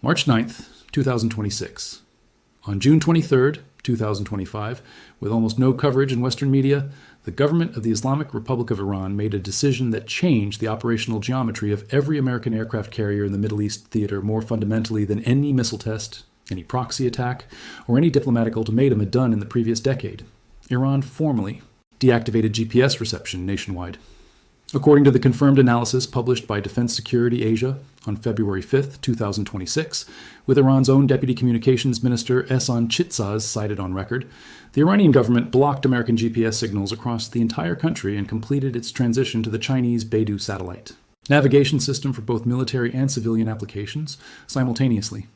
March 9th, 2026. On June 23rd, 2025, with almost no coverage in Western media, the government of the Islamic Republic of Iran made a decision that changed the operational geometry of every American aircraft carrier in the Middle East theater more fundamentally than any missile test, any proxy attack, or any diplomatic ultimatum had done in the previous decade. Iran formally deactivated GPS reception nationwide. According to the confirmed analysis published by Defense Security Asia on February 5, 2026, with Iran's own Deputy Communications Minister Ehsan Chitzaz cited on record, the Iranian government blocked American GPS signals across the entire country and completed its transition to the Chinese Beidou satellite navigation system for both military and civilian applications simultaneously.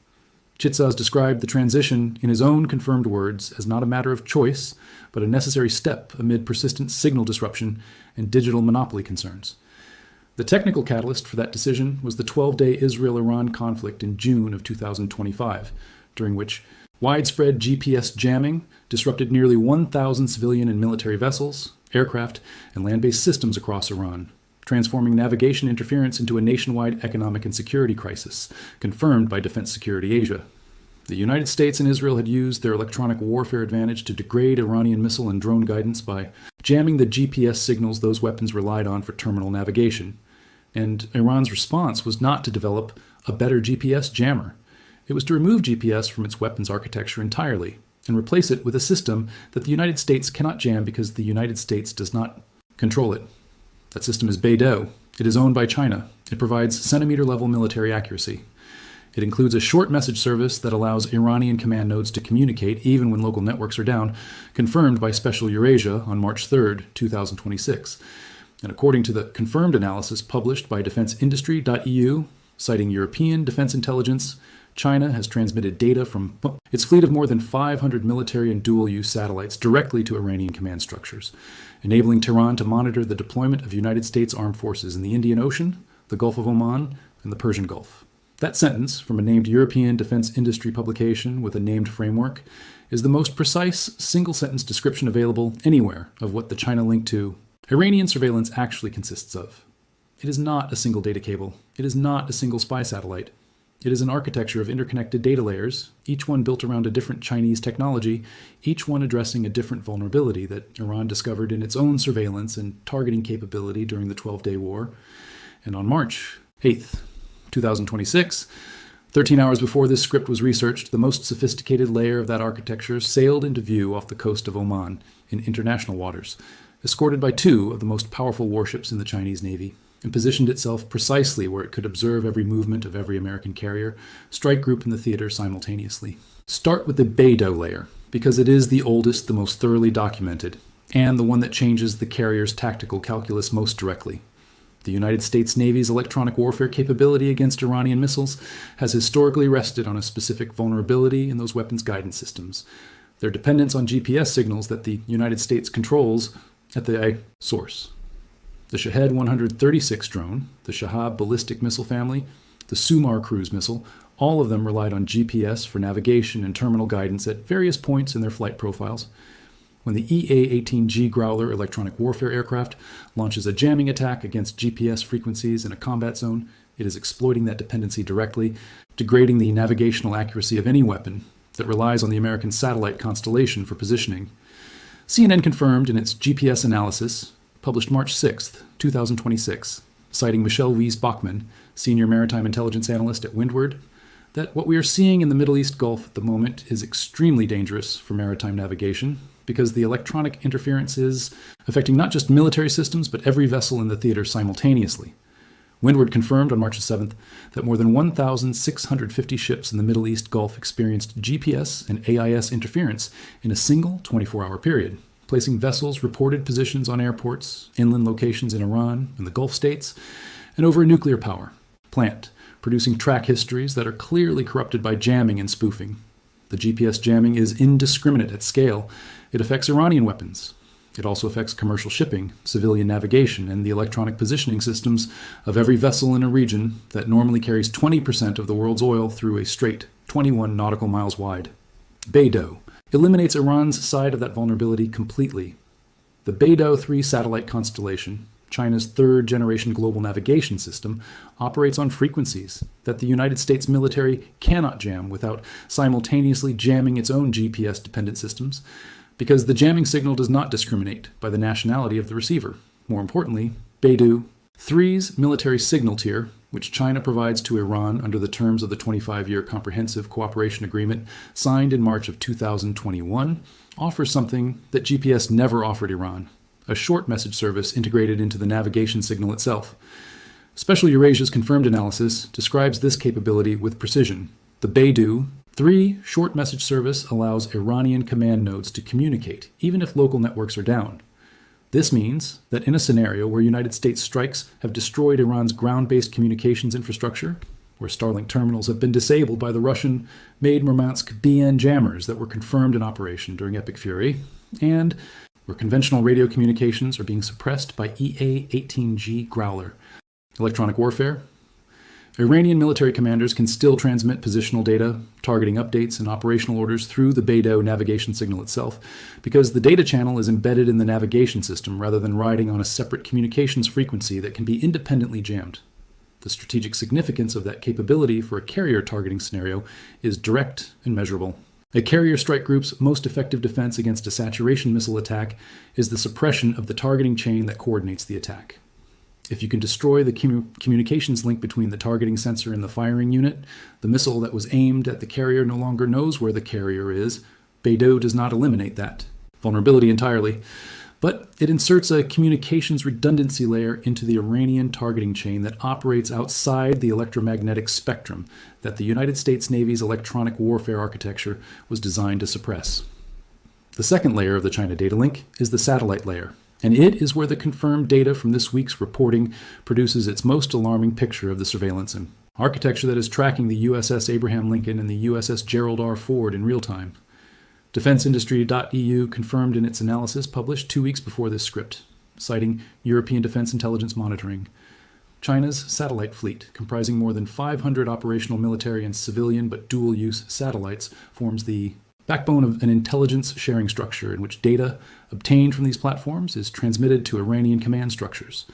Chitzaz described the transition in his own confirmed words as not a matter of choice, but a necessary step amid persistent signal disruption and digital monopoly concerns. The technical catalyst for that decision was the 12-day Israel-Iran conflict in June of 2025, during which widespread GPS jamming disrupted nearly 1,000 civilian and military vessels, aircraft, and land-based systems across Iran, transforming navigation interference into a nationwide economic and security crisis, confirmed by Defense Security Asia. The United States and Israel had used their electronic warfare advantage to degrade Iranian missile and drone guidance by jamming the GPS signals those weapons relied on for terminal navigation. And Iran's response was not to develop a better GPS jammer. It was to remove GPS from its weapons architecture entirely and replace it with a system that the United States cannot jam because the United States does not control it. That system is Beidou. It is owned by China. It provides centimeter-level military accuracy. It includes a short message service that allows Iranian command nodes to communicate even when local networks are down, confirmed by Special Eurasia on March 3, 2026. And according to the confirmed analysis published by defenseindustry.eu, citing European defense intelligence, China has transmitted data from its fleet of more than 500 military and dual-use satellites directly to Iranian command structures, enabling Tehran to monitor the deployment of United States armed forces in the Indian Ocean, the Gulf of Oman, and the Persian Gulf. That sentence, from a named European defense industry publication with a named framework, is the most precise single-sentence description available anywhere of what the China Link 2 Iranian surveillance actually consists of. It is not a single data cable. It is not a single spy satellite. It is an architecture of interconnected data layers, each one built around a different Chinese technology, each one addressing a different vulnerability that Iran discovered in its own surveillance and targeting capability during the 12-day war. And on March 8th, 2026, 13 hours before this script was researched, the most sophisticated layer of that architecture sailed into view off the coast of Oman in international waters, escorted by two of the most powerful warships in the Chinese Navy, and positioned itself precisely where it could observe every movement of every American carrier, strike group in the theater simultaneously. Start with the Beidou layer, because it is the oldest, the most thoroughly documented, and the one that changes the carrier's tactical calculus most directly. The United States Navy's electronic warfare capability against Iranian missiles has historically rested on a specific vulnerability in those weapons guidance systems, their dependence on GPS signals that the United States controls at the source. The Shahed 136 drone, the Shahab ballistic missile family, the Sumar cruise missile, all of them relied on GPS for navigation and terminal guidance at various points in their flight profiles. When the EA-18G Growler electronic warfare aircraft launches a jamming attack against GPS frequencies in a combat zone, it is exploiting that dependency directly, degrading the navigational accuracy of any weapon that relies on the American satellite constellation for positioning. CNN confirmed in its GPS analysis, published March 6, 2026, citing Michelle Wies-Bachmann, senior maritime intelligence analyst at Windward, that what we are seeing in the Middle East Gulf at the moment is extremely dangerous for maritime navigation because the electronic interference is affecting not just military systems, but every vessel in the theater simultaneously. Windward confirmed on March 7th that more than 1,650 ships in the Middle East Gulf experienced GPS and AIS interference in a single 24-hour period, placing vessels' reported positions on airports, inland locations in Iran and the Gulf states, and over a nuclear power plant, producing track histories that are clearly corrupted by jamming and spoofing. The GPS jamming is indiscriminate at scale. It affects Iranian weapons. It also affects commercial shipping, civilian navigation, and the electronic positioning systems of every vessel in a region that normally carries 20% of the world's oil through a strait 21 nautical miles wide. Beidou eliminates Iran's side of that vulnerability completely. The Beidou 3 satellite constellation, China's third-generation global navigation system, operates on frequencies that the United States military cannot jam without simultaneously jamming its own GPS-dependent systems, because the jamming signal does not discriminate by the nationality of the receiver. More importantly, Beidou 3's military signal tier, which China provides to Iran under the terms of the 25-year Comprehensive Cooperation Agreement signed in March of 2021, offers something that GPS never offered Iran: a short message service integrated into the navigation signal itself. Special Eurasia's confirmed analysis describes this capability with precision. The Beidou 3 short message service allows Iranian command nodes to communicate, even if local networks are down. This means that in a scenario where United States strikes have destroyed Iran's ground-based communications infrastructure, where Starlink terminals have been disabled by the Russian-made Murmansk BN jammers that were confirmed in operation during Epic Fury, and where conventional radio communications are being suppressed by EA-18G Growler electronic warfare, Iranian military commanders can still transmit positional data, targeting updates, and operational orders through the Beidou navigation signal itself, because the data channel is embedded in the navigation system rather than riding on a separate communications frequency that can be independently jammed. The strategic significance of that capability for a carrier targeting scenario is direct and measurable. A carrier strike group's most effective defense against a saturation missile attack is the suppression of the targeting chain that coordinates the attack. If you can destroy the communications link between the targeting sensor and the firing unit, the missile that was aimed at the carrier no longer knows where the carrier is. Beidou does not eliminate that vulnerability entirely, but it inserts a communications redundancy layer into the Iranian targeting chain that operates outside the electromagnetic spectrum that the United States Navy's electronic warfare architecture was designed to suppress. The second layer of the China data link is the satellite layer, and it is where the confirmed data from this week's reporting produces its most alarming picture of the surveillance and architecture that is tracking the USS Abraham Lincoln and the USS Gerald R. Ford in real time. DefenseIndustry.eu confirmed in its analysis published 2 weeks before this script, citing European Defense Intelligence Monitoring. China's satellite fleet, comprising more than 500 operational military and civilian but dual-use satellites, forms the backbone of an intelligence sharing structure in which data obtained from these platforms is transmitted to Iranian command structures.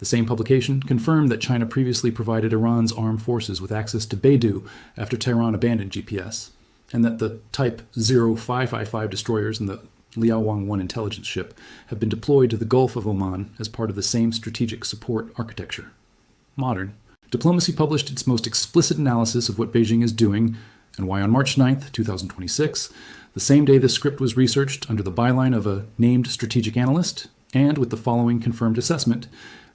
The same publication confirmed that China previously provided Iran's armed forces with access to Beidou after Tehran abandoned GPS, and that the Type 0555 destroyers and the Liaowang-1 intelligence ship have been deployed to the Gulf of Oman as part of the same strategic support architecture. Modern diplomacy published its most explicit analysis of what Beijing is doing and why on March 9, 2026, the same day this script was researched under the byline of a named strategic analyst, and with the following confirmed assessment,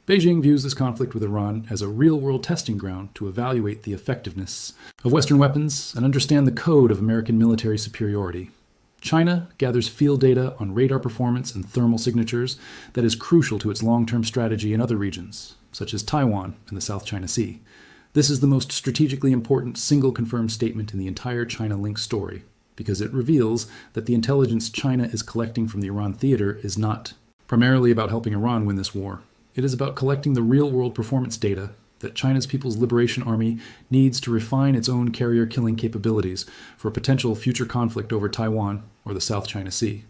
Beijing views this conflict with Iran as a real-world testing ground to evaluate the effectiveness of Western weapons and understand the code of American military superiority. China gathers field data on radar performance and thermal signatures that is crucial to its long-term strategy in other regions, such as Taiwan and the South China Sea. This is the most strategically important single confirmed statement in the entire China link story, because it reveals that the intelligence China is collecting from the Iran theater is not primarily about helping Iran win this war. It is about collecting the real-world performance data that China's People's Liberation Army needs to refine its own carrier-killing capabilities for a potential future conflict over Taiwan or the South China Sea.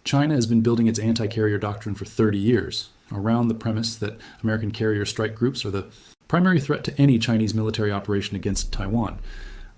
China has been building its anti-carrier doctrine for 30 years, around the premise that American carrier strike groups are the primary threat to any Chinese military operation against Taiwan.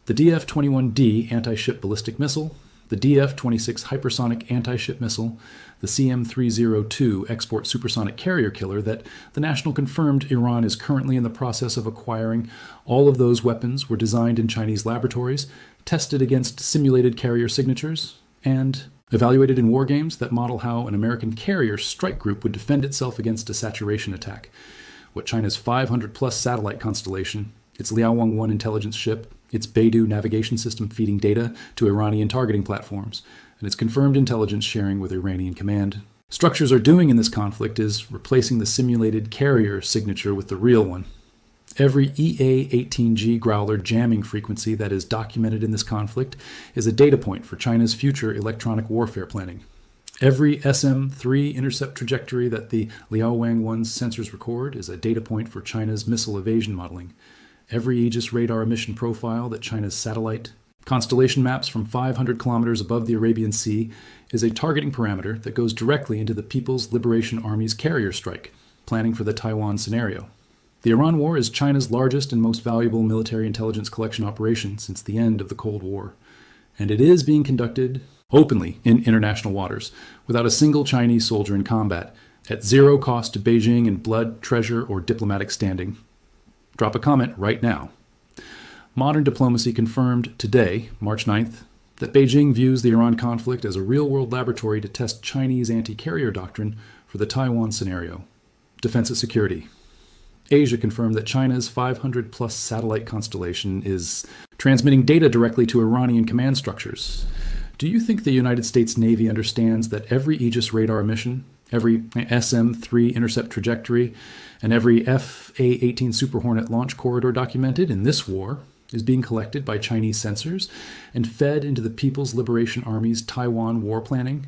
The DF-21D anti-ship ballistic missile, the DF-26 hypersonic anti-ship missile, the CM-302 export supersonic carrier killer that the National confirmed Iran is currently in the process of acquiring. All of those weapons were designed in Chinese laboratories, tested against simulated carrier signatures, and evaluated in war games that model how an American carrier strike group would defend itself against a saturation attack. What China's 500-plus satellite constellation, its Liaowang-1 intelligence ship, its Beidou navigation system feeding data to Iranian targeting platforms, and its confirmed intelligence sharing with Iranian command structures are doing in this conflict is replacing the simulated carrier signature with the real one. Every EA-18G Growler jamming frequency that is documented in this conflict is a data point for China's future electronic warfare planning. Every SM-3 intercept trajectory that the Liaowang-1 sensors record is a data point for China's missile evasion modeling. Every Aegis radar emission profile that China's satellite constellation maps from 500 kilometers above the Arabian Sea is a targeting parameter that goes directly into the People's Liberation Army's carrier strike, planning for the Taiwan scenario. The Iran War is China's largest and most valuable military intelligence collection operation since the end of the Cold War, and it is being conducted openly in international waters, without a single Chinese soldier in combat, at zero cost to Beijing in blood, treasure, or diplomatic standing. Drop a comment right now. Modern diplomacy confirmed today, March 9th, that Beijing views the Iran conflict as a real-world laboratory to test Chinese anti-carrier doctrine for the Taiwan scenario. Defense and security. Asia confirmed that China's 500-plus satellite constellation is transmitting data directly to Iranian command structures. Do you think the United States Navy understands that every Aegis radar mission, every SM-3 intercept trajectory, and every FA-18 Super Hornet launch corridor documented in this war is being collected by Chinese sensors and fed into the People's Liberation Army's Taiwan war planning?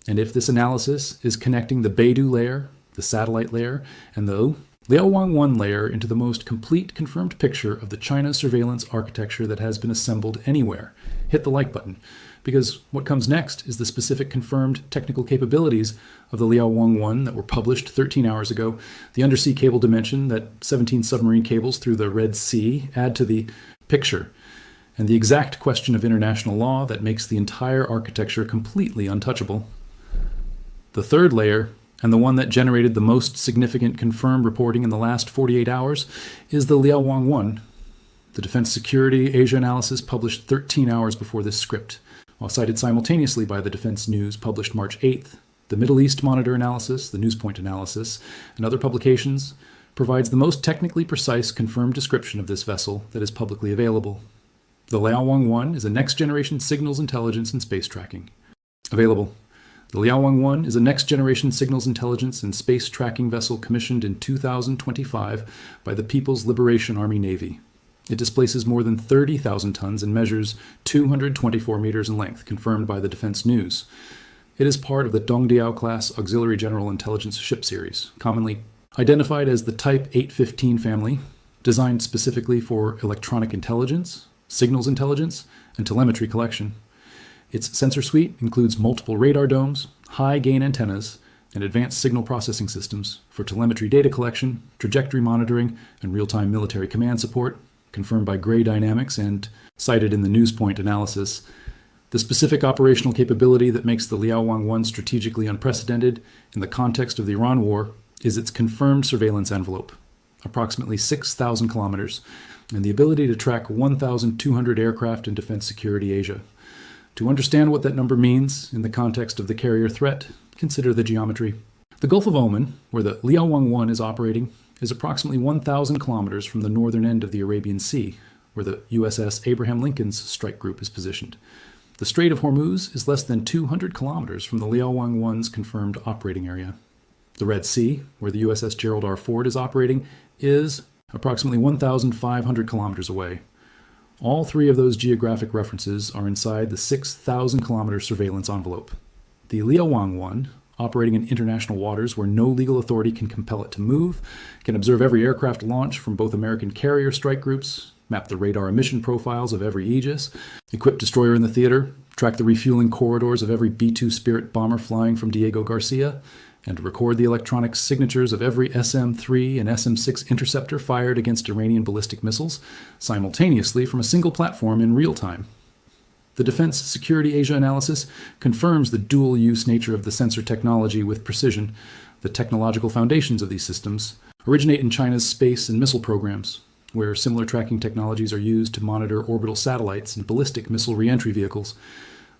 And if this analysis is connecting the Beidou layer, the satellite layer, and the Liaowang-1 layer into the most complete confirmed picture of the China surveillance architecture that has been assembled anywhere, hit the like button, because what comes next is the specific confirmed technical capabilities of the Liaowang-1 that were published 13 hours ago, the undersea cable dimension that 17 submarine cables through the Red Sea add to the picture, and the exact question of international law that makes the entire architecture completely untouchable. The third layer, and the one that generated the most significant confirmed reporting in the last 48 hours, is the Liaowang-1. The Defense Security Asia analysis published 13 hours before this script, while cited simultaneously by the Defense News published March 8th. The Middle East Monitor analysis, the Newspoint analysis, and other publications provides the most technically precise confirmed description of this vessel that is publicly available. The Liaowang-1 is a next-generation signals intelligence and space tracking. Available. The Liaowang-1 is a next-generation signals intelligence and space tracking vessel commissioned in 2025 by the People's Liberation Army Navy. It displaces more than 30,000 tons and measures 224 meters in length, confirmed by the Defense News. It is part of the Dongdiao-class Auxiliary General Intelligence ship series, commonly identified as the Type 815 family, designed specifically for electronic intelligence, signals intelligence, and telemetry collection. Its sensor suite includes multiple radar domes, high-gain antennas, and advanced signal processing systems for telemetry data collection, trajectory monitoring, and real-time military command support, confirmed by Gray Dynamics and cited in the Newspoint analysis. The specific operational capability that makes the Liaowang-1 strategically unprecedented in the context of the Iran War is its confirmed surveillance envelope, approximately 6,000 kilometers, and the ability to track 1,200 aircraft in Defense Security Asia. To understand what that number means in the context of the carrier threat, consider the geometry. The Gulf of Oman, where the Liaowang-1 is operating, is approximately 1,000 kilometers from the northern end of the Arabian Sea, where the USS Abraham Lincoln's strike group is positioned. The Strait of Hormuz is less than 200 kilometers from the Liaowang-1's confirmed operating area. The Red Sea, where the USS Gerald R. Ford is operating, is approximately 1,500 kilometers away. All three of those geographic references are inside the 6,000-kilometer surveillance envelope. The Liaowang-1, operating in international waters where no legal authority can compel it to move, can observe every aircraft launch from both American carrier strike groups, map the radar emission profiles of every Aegis, equip destroyer in the theater, track the refueling corridors of every B-2 Spirit bomber flying from Diego Garcia, and record the electronic signatures of every SM-3 and SM-6 interceptor fired against Iranian ballistic missiles simultaneously from a single platform in real time. The Defense Security Asia analysis confirms the dual-use nature of the sensor technology with precision. The technological foundations of these systems originate in China's space and missile programs, where similar tracking technologies are used to monitor orbital satellites and ballistic missile reentry vehicles.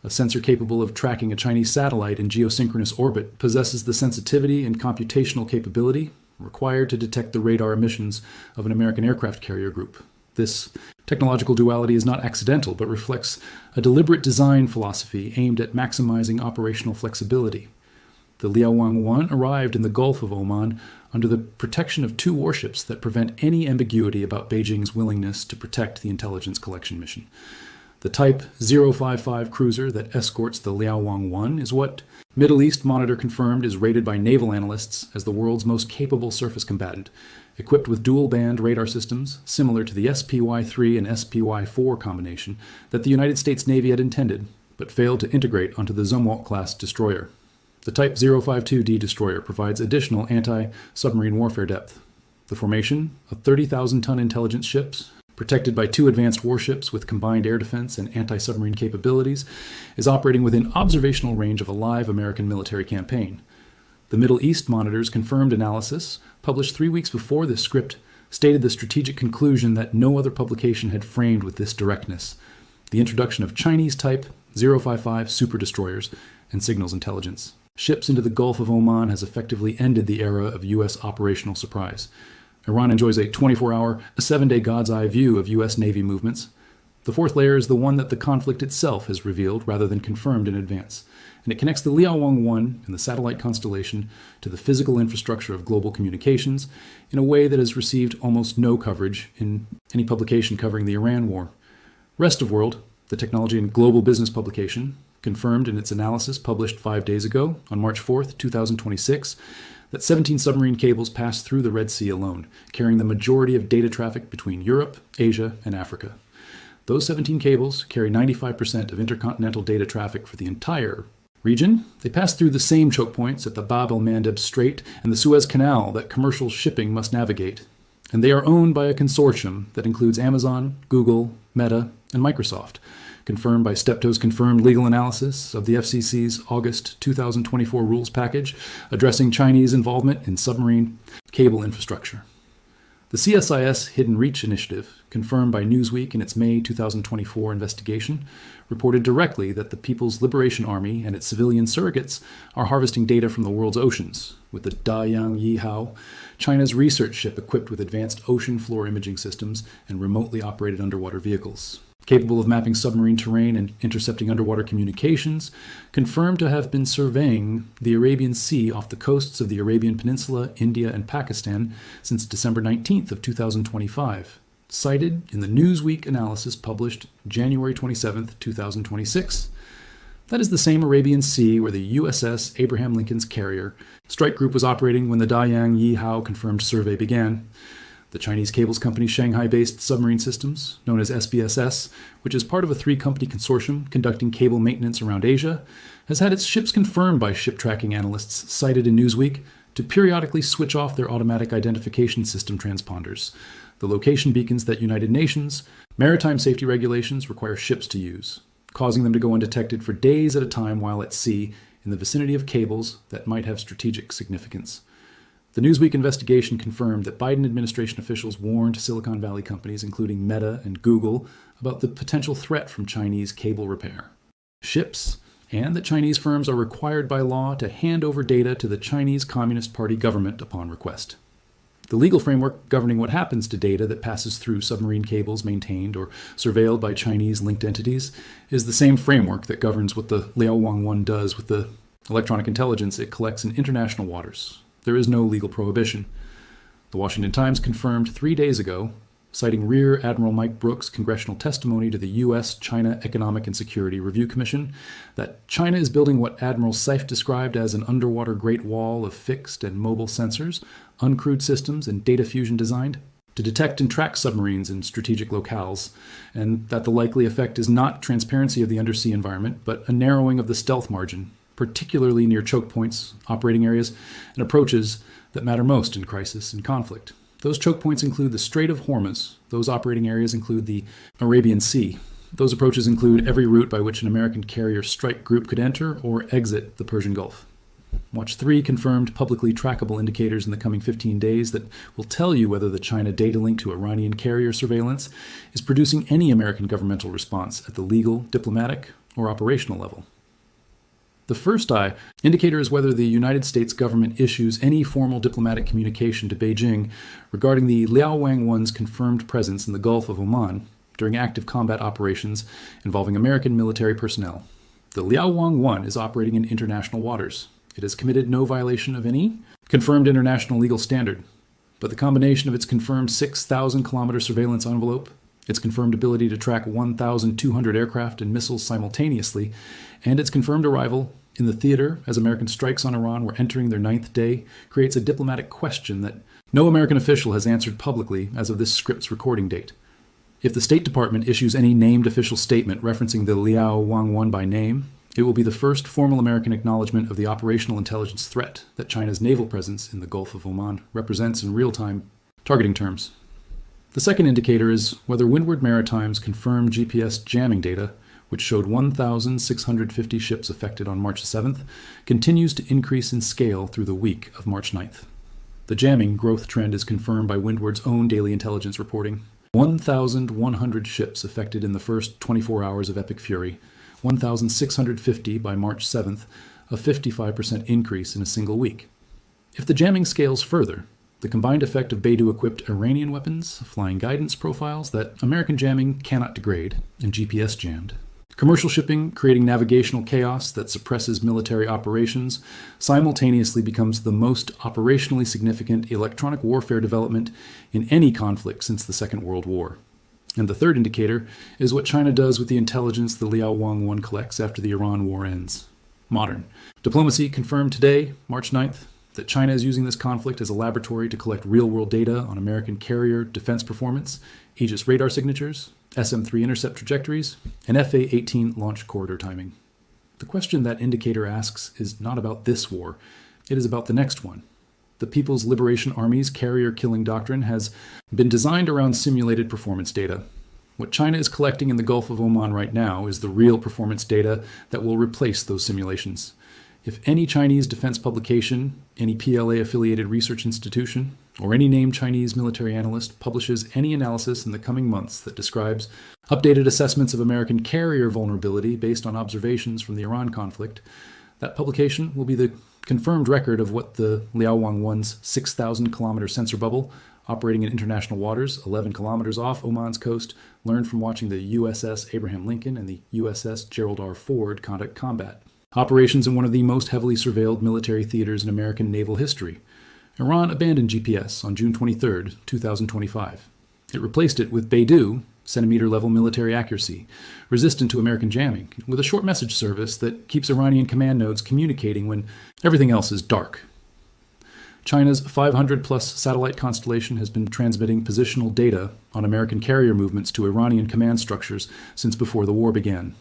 A sensor capable of tracking a Chinese satellite in geosynchronous orbit possesses the sensitivity and computational capability required to detect the radar emissions of an American aircraft carrier group. This technological duality is not accidental, but reflects a deliberate design philosophy aimed at maximizing operational flexibility. The Liaowang-1 arrived in the Gulf of Oman under the protection of two warships that prevent any ambiguity about Beijing's willingness to protect the intelligence collection mission. The Type 055 cruiser that escorts the Liaowang-1 is what Middle East Monitor confirmed is rated by naval analysts as the world's most capable surface combatant, equipped with dual-band radar systems similar to the SPY-3 and SPY-4 combination that the United States Navy had intended, but failed to integrate onto the Zumwalt-class destroyer. The Type 052D destroyer provides additional anti-submarine warfare depth. The formation of 30,000-ton intelligence ships, protected by 2 advanced warships with combined air defense and anti-submarine capabilities, is operating within observational range of a live American military campaign. The Middle East Monitor's confirmed analysis, published 3 weeks before this script, stated the strategic conclusion that no other publication had framed with this directness: the introduction of Chinese Type 055 superdestroyers and signals intelligence. Ships into the Gulf of Oman has effectively ended the era of U.S. operational surprise. Iran enjoys a 24-hour, a 7-day God's eye view of U.S. Navy movements. The fourth layer is the one that the conflict itself has revealed rather than confirmed in advance, and it connects the Liaowang-1 and the satellite constellation to the physical infrastructure of global communications in a way that has received almost no coverage in any publication covering the Iran war. Rest of World, the technology and global business publication, confirmed in its analysis published 5 days ago, on March 4th, 2026, that 17 submarine cables passed through the Red Sea alone, carrying the majority of data traffic between Europe, Asia, and Africa. Those 17 cables carry 95% of intercontinental data traffic for the entire region. They pass through the same choke points at the Bab el-Mandeb Strait and the Suez Canal that commercial shipping must navigate. And they are owned by a consortium that includes Amazon, Google, Meta, and Microsoft, confirmed by Steptoe's confirmed legal analysis of the FCC's August 2024 rules package addressing Chinese involvement in submarine cable infrastructure. The CSIS Hidden Reach Initiative, confirmed by Newsweek in its May 2024 investigation, reported directly that the People's Liberation Army and its civilian surrogates are harvesting data from the world's oceans, with the Dayang-Yihao, China's research ship equipped with advanced ocean floor imaging systems and remotely operated underwater vehicles. Capable of mapping submarine terrain and intercepting underwater communications, confirmed to have been surveying the Arabian Sea off the coasts of the Arabian Peninsula, India, and Pakistan since December 19th of 2025, cited in the Newsweek analysis published January 27th, 2026. That is the same Arabian Sea where the USS Abraham Lincoln's carrier strike group was operating when the Dayang-Yihao confirmed survey began. The Chinese cables company Shanghai-based Submarine Systems, known as SBSS, which is part of a 3-company consortium conducting cable maintenance around Asia, has had its ships confirmed by ship tracking analysts cited in Newsweek to periodically switch off their automatic identification system transponders, the location beacons that United Nations maritime safety regulations require ships to use, causing them to go undetected for days at a time while at sea in the vicinity of cables that might have strategic significance. The Newsweek investigation confirmed that Biden administration officials warned Silicon Valley companies, including Meta and Google, about the potential threat from Chinese cable repair ships, and that Chinese firms are required by law to hand over data to the Chinese Communist Party government upon request. The legal framework governing what happens to data that passes through submarine cables maintained or surveilled by Chinese-linked entities is the same framework that governs what the Liaowang-1 does with the electronic intelligence it collects in international waters. There is no legal prohibition. The Washington Times confirmed 3 days ago, citing Rear Admiral Mike Brooks' congressional testimony to the U.S.-China Economic and Security Review Commission, that China is building what Admiral Seif described as an underwater Great Wall of fixed and mobile sensors, uncrewed systems, and data fusion designed to detect and track submarines in strategic locales, and that the likely effect is not transparency of the undersea environment, but a narrowing of the stealth margin, particularly near choke points, operating areas, and approaches that matter most in crisis and conflict. Those choke points include the Strait of Hormuz. Those operating areas include the Arabian Sea. Those approaches include every route by which an American carrier strike group could enter or exit the Persian Gulf. Watch 3 confirmed publicly trackable indicators in the coming 15 days that will tell you whether the China data link to Iranian carrier surveillance is producing any American governmental response at the legal, diplomatic, or operational level. The first indicator is whether the United States government issues any formal diplomatic communication to Beijing regarding the Liaowang-1's confirmed presence in the Gulf of Oman during active combat operations involving American military personnel. The Liaowang-1 is operating in international waters. It has committed no violation of any confirmed international legal standard, but the combination of its confirmed 6,000-kilometer surveillance envelope, its confirmed ability to track 1,200 aircraft and missiles simultaneously, and its confirmed arrival in the theater as American strikes on Iran were entering their 9th day creates a diplomatic question that no American official has answered publicly as of this script's recording date. If the State Department issues any named official statement referencing the Liaowang-1 by name, It will be the first formal American acknowledgement of the operational intelligence threat that China's naval presence in the Gulf of Oman represents in real-time targeting terms. The second indicator is whether Windward Maritime's confirmed GPS jamming data, which showed 1,650 ships affected on March 7th, continues to increase in scale through the week of March 9th. The jamming growth trend is confirmed by Windward's own daily intelligence reporting. 1,100 ships affected in the first 24 hours of Epic Fury, 1,650 by March 7th, a 55% increase in a single week. If the jamming scales further, the combined effect of Beidou-equipped Iranian weapons, flying guidance profiles that American jamming cannot degrade, and GPS jammed, commercial shipping creating navigational chaos that suppresses military operations, simultaneously becomes the most operationally significant electronic warfare development in any conflict since the Second World War. And the third indicator is what China does with the intelligence the Liaowang-1 collects after the Iran war ends. Modern. Diplomacy confirmed today, March 9th, that China is using this conflict as a laboratory to collect real-world data on American carrier defense performance, Aegis radar signatures, SM-3 intercept trajectories, and FA-18 launch corridor timing. The question that indicator asks is not about this war, it is about the next one. The People's Liberation Army's carrier-killing doctrine has been designed around simulated performance data. What China is collecting in the Gulf of Oman right now is the real performance data that will replace those simulations. If any Chinese defense publication, any PLA-affiliated research institution, or any named Chinese military analyst publishes any analysis in the coming months that describes updated assessments of American carrier vulnerability based on observations from the Iran conflict, that publication will be the confirmed record of what the Liaowang-1's 6,000-kilometer sensor bubble, operating in international waters 11 kilometers off Oman's coast, learned from watching the USS Abraham Lincoln and the USS Gerald R. Ford conduct combat. Operations in one of the most heavily surveilled military theaters in American naval history. Iran abandoned GPS on June 23, 2025. It replaced it with Beidou, centimeter-level military accuracy, resistant to American jamming, with a short message service that keeps Iranian command nodes communicating when everything else is dark. China's 500-plus satellite constellation has been transmitting positional data on American carrier movements to Iranian command structures since before the war began.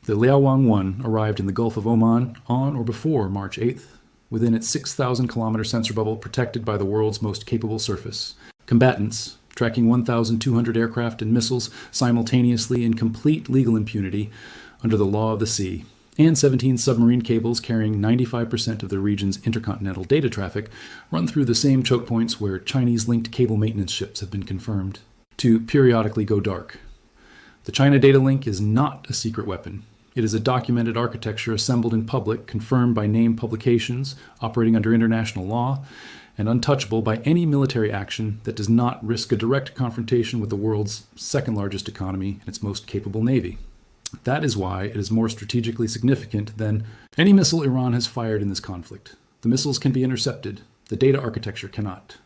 The Liaowang-1 arrived in the Gulf of Oman on or before March 8th, within its 6,000-kilometer sensor bubble protected by the world's most capable surface. Combatants, tracking 1,200 aircraft and missiles simultaneously in complete legal impunity under the law of the sea, and 17 submarine cables carrying 95% of the region's intercontinental data traffic run through the same choke points where Chinese-linked cable maintenance ships have been confirmed to periodically go dark. The China data link is not a secret weapon. It is a documented architecture assembled in public, confirmed by named publications, operating under international law, and untouchable by any military action that does not risk a direct confrontation with the world's second-largest economy and its most capable navy. That is why it is more strategically significant than any missile Iran has fired in this conflict. The missiles can be intercepted. The data architecture cannot.